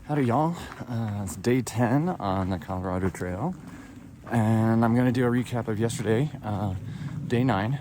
Howdy, y'all. It's day 10 on the Colorado Trail, and I'm going to do a recap of yesterday, day 9.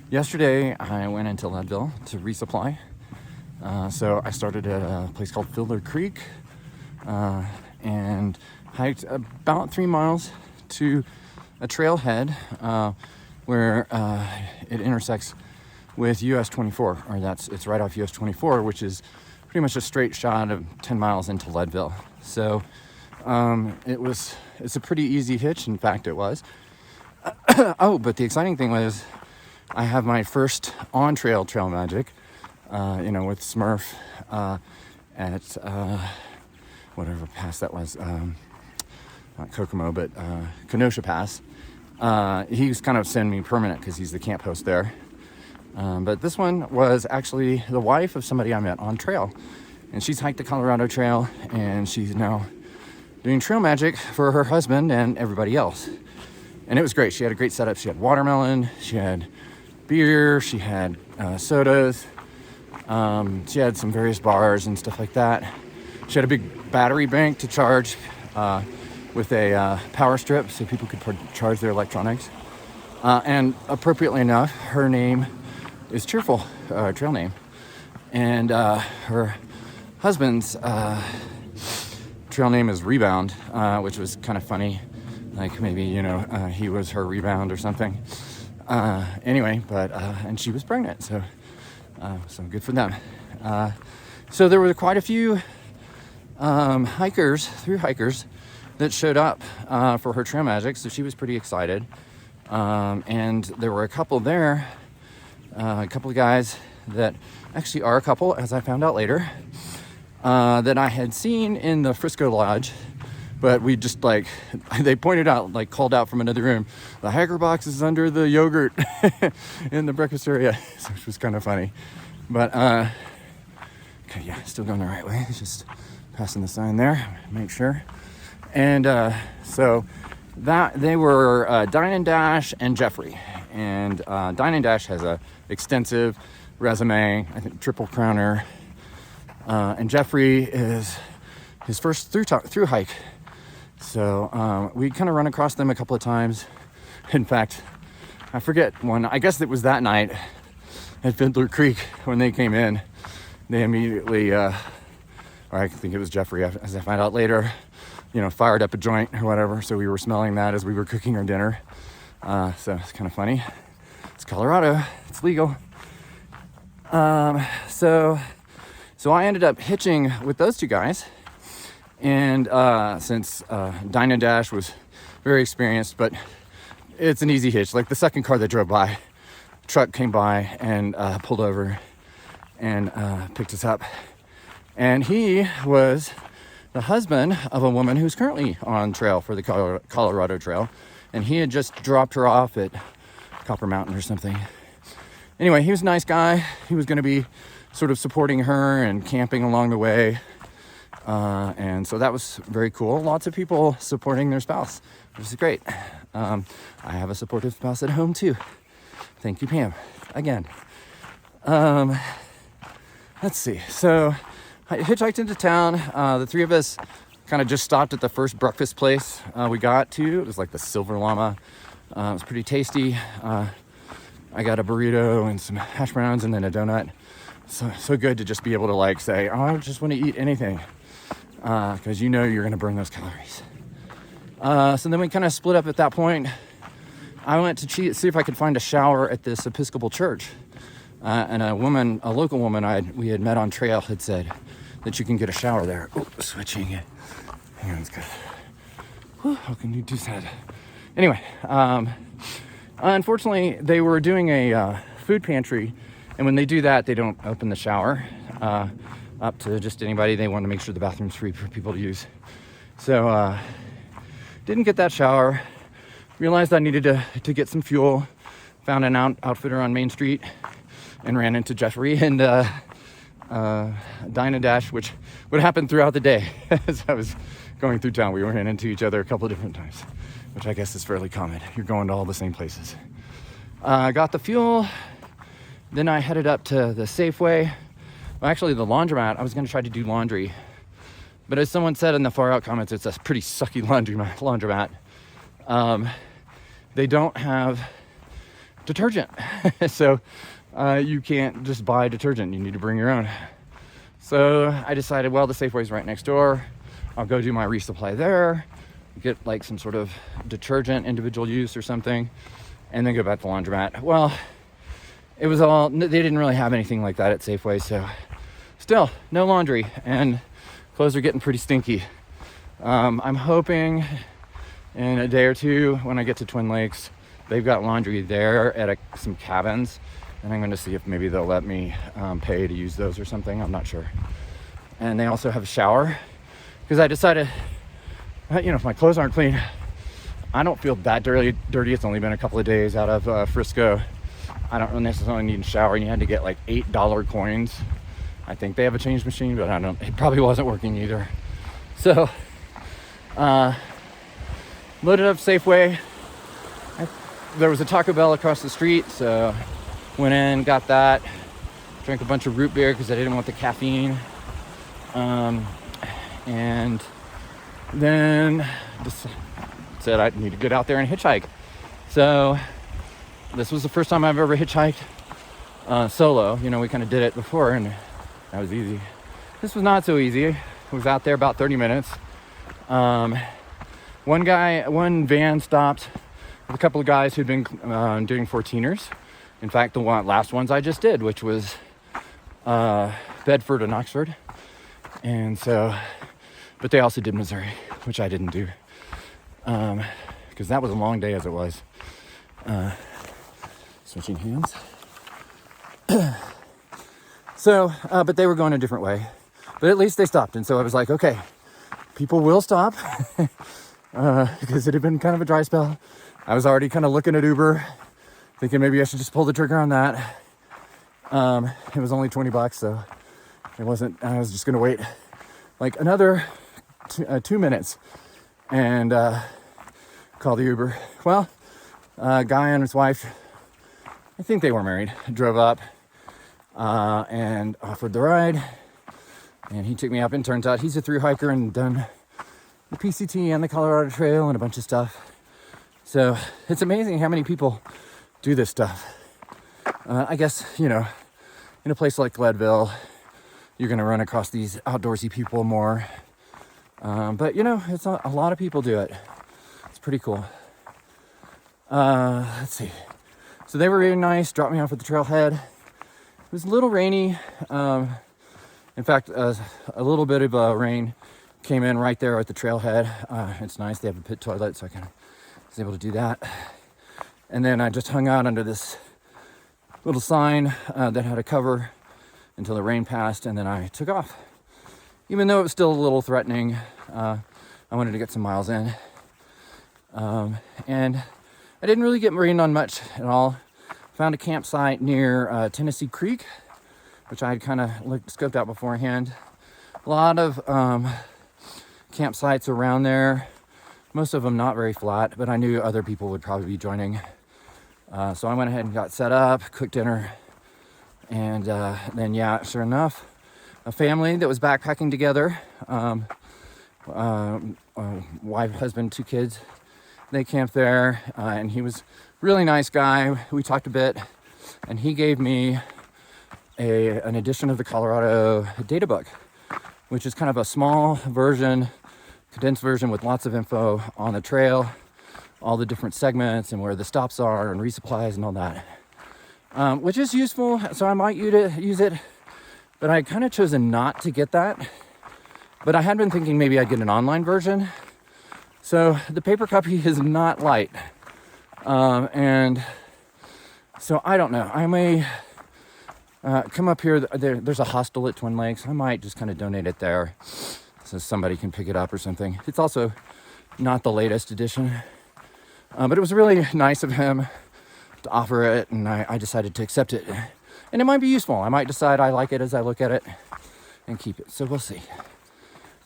Yesterday, I went into Leadville to resupply. So I started at a place called Fiddler Creek and hiked about 3 miles to a trailhead where it intersects with US 24, or it's right off US 24, which is pretty much a straight shot of 10 miles into Leadville. So it's a pretty easy hitch. In fact, it was. Oh, but the exciting thing was I have my first on-trail trail magic, with Smurf at whatever pass that was, not Kokomo, but Kenosha Pass. He's kind of semi-permanent because he's the camp host there. But this one was actually the wife of somebody I met on trail. And she's hiked the Colorado Trail, and she's now doing trail magic for her husband and everybody else. And it was great. She had a great setup. She had watermelon, she had beer, she had sodas, she had some various bars and stuff like that. She had a big battery bank to charge with a power strip so people could charge their electronics. And appropriately enough, her name is Cheerful, trail name, and her husband's trail name is Rebound, which was kind of funny, like maybe he was her rebound or something. Anyway, but and she was pregnant, so good for them. So there were quite a few hikers that showed up for her trail magic, so she was pretty excited. And there were a couple there. A couple of guys that actually are a couple, as I found out later, that I had seen in the Frisco Lodge, but we just they pointed out, called out from another room, the hiker box is under the yogurt in the breakfast area, which was kind of funny. But, okay, yeah, still going the right way. It's just passing the sign there, make sure. And so that they were Dine and Dash and Jeffrey. And Dine and Dash has a extensive resume, I think triple crowner, and Jeffrey is his first through hike. So we kind of run across them a couple of times. In fact, I forget one. I guess it was that night at Fiddler Creek when they came in. They immediately, or I think it was Jeffrey, as I found out later, fired up a joint or whatever. So we were smelling that as we were cooking our dinner. So it's kind of funny. It's Colorado. It's legal. So I ended up hitching with those two guys. And since Dine and Dash was very experienced, but it's an easy hitch. Like the second car that drove by, truck came by and pulled over and picked us up. And he was the husband of a woman who's currently on trail for the Colorado Trail. And he had just dropped her off at Copper Mountain or something. Anyway, he was a nice guy. He was going to be sort of supporting her and camping along the way. And so that was very cool. Lots of people supporting their spouse, which is great. I have a supportive spouse at home too. Thank you, Pam. Again. Let's see. So I hitchhiked into town. The three of us kind of just stopped at the first breakfast place we got to. It was like the Silver Llama. It was pretty tasty. I got a burrito and some hash browns and then a donut. So good to just be able to say, oh, I just want to eat anything. Because you're going to burn those calories. So then we kind of split up at that point. I went to see if I could find a shower at this Episcopal church. And a local woman we had met on trail had said that you can get a shower there. Oh, switching it. Hang on, it's good. Whew, how can you do that? Anyway, unfortunately, they were doing a food pantry. And when they do that, they don't open the shower up to just anybody. They want to make sure the bathroom's free for people to use. So didn't get that shower. Realized I needed to get some fuel. Found an outfitter on Main Street and ran into Jeffrey and Dine and Dash, which would happen throughout the day as I was going through town. We ran into each other a couple of different times, which I guess is fairly common. You're going to all the same places. Got the fuel. Then I headed up to the Safeway. Well, actually, the laundromat. I was going to try to do laundry But as someone said in the far out comments, it's a pretty sucky laundromat. They don't have detergent. So you can't just buy detergent. You need to bring your own. So I decided, well, the Safeway's right next door. I'll go do my resupply there, get like some sort of detergent, individual use or something, and then go back to the laundromat. Well, it was all, they didn't really have anything like that at Safeway, so still no laundry, and clothes are getting pretty stinky. I'm hoping in a day or two when I get to Twin Lakes, they've got laundry there at some cabins, and I'm going to see if maybe they'll let me pay to use those or something. I'm not sure. And they also have a shower, because I decided, if my clothes aren't clean, I don't feel that dirty. It's only been a couple of days out of Frisco. I don't necessarily need a shower, and you had to get like $8 coins. I think they have a change machine, but it probably wasn't working either. So, loaded up Safeway. There was a Taco Bell across the street, so went in, got that, drank a bunch of root beer because I didn't want the caffeine. And then just said I need to get out there and hitchhike. So this was the first time I've ever hitchhiked solo. We kind of did it before, and that was easy. This was not so easy. I was out there about 30 minutes. One van stopped with a couple of guys who'd been doing 14ers. In fact, the last ones I just did, which was Bedford and Oxford. And so, but they also did Missouri, which I didn't do. Because that was a long day as it was. Switching hands. So, but they were going a different way. But at least they stopped. And so I was like, okay, people will stop. Because it had been kind of a dry spell. I was already kind of looking at Uber, thinking maybe I should just pull the trigger on that. It was only $20, so it wasn't, I was just going to wait like another 2 minutes and call the Uber. Well, a guy and his wife, I think they were married, drove up and offered the ride, and he took me up, and turns out he's a thru hiker and done the PCT and the Colorado Trail and a bunch of stuff. So it's amazing how many people do this stuff. I guess, in a place like Leadville, you're going to run across these outdoorsy people more. But, it's a lot of people do it. It's pretty cool. Let's see. So they were really nice, dropped me off at the trailhead. It was a little rainy. In fact, a little bit of rain came in right there at the trailhead. It's nice. They have a pit toilet, so I was able to do that. And then I just hung out under this little sign that had a cover until the rain passed, and then I took off. Even though it was still a little threatening, I wanted to get some miles in. And I didn't really get rained on much at all. Found a campsite near Tennessee Creek, which I had kind of scoped out beforehand. A lot of campsites around there. Most of them not very flat, but I knew other people would probably be joining. So I went ahead and got set up, cooked dinner, and then, sure enough, a family that was backpacking together, wife, husband, 2 kids, they camped there, and he was a really nice guy. We talked a bit, and he gave me an edition of the Colorado Data Book, which is kind of a small version, condensed version with lots of info on the trail, all the different segments and where the stops are and resupplies and all that, which is useful. So I might use it, but I kind of chosen not to get that. But I had been thinking maybe I'd get an online version. So the paper copy is not light. And so I don't know. I may come up here. There's a hostel at Twin Lakes. I might just kind of donate it there so somebody can pick it up or something. It's also not the latest edition. But it was really nice of him to offer it, and I decided to accept it. And it might be useful. I might decide I like it as I look at it and keep it. So we'll see.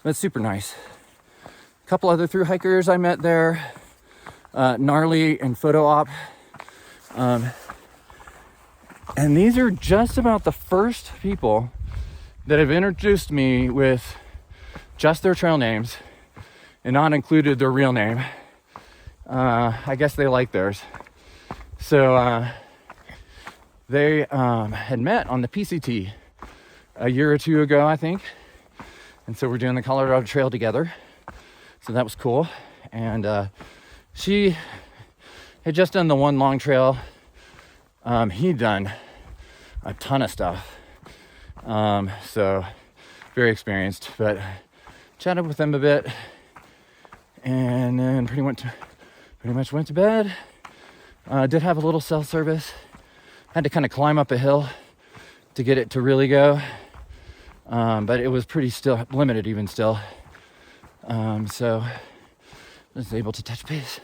But it's super nice. A couple other thru hikers I met there. Gnarly and Photo Op. And these are just about the first people that have introduced me with just their trail names and not included their real name. I guess they like theirs. So they had met on the PCT a year or two ago, I think. And so we're doing the Colorado Trail together. So that was cool. And she had just done the one long trail. He'd done a ton of stuff. So very experienced, but chatted with them a bit and then pretty much went to bed. Did have a little cell service. Had to kind of climb up a hill to get it to really go. But it was pretty still limited even still. So I was able to touch base.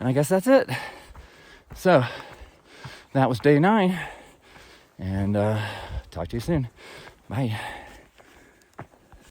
And I guess that's it. So that was day 9. And talk to you soon. Bye.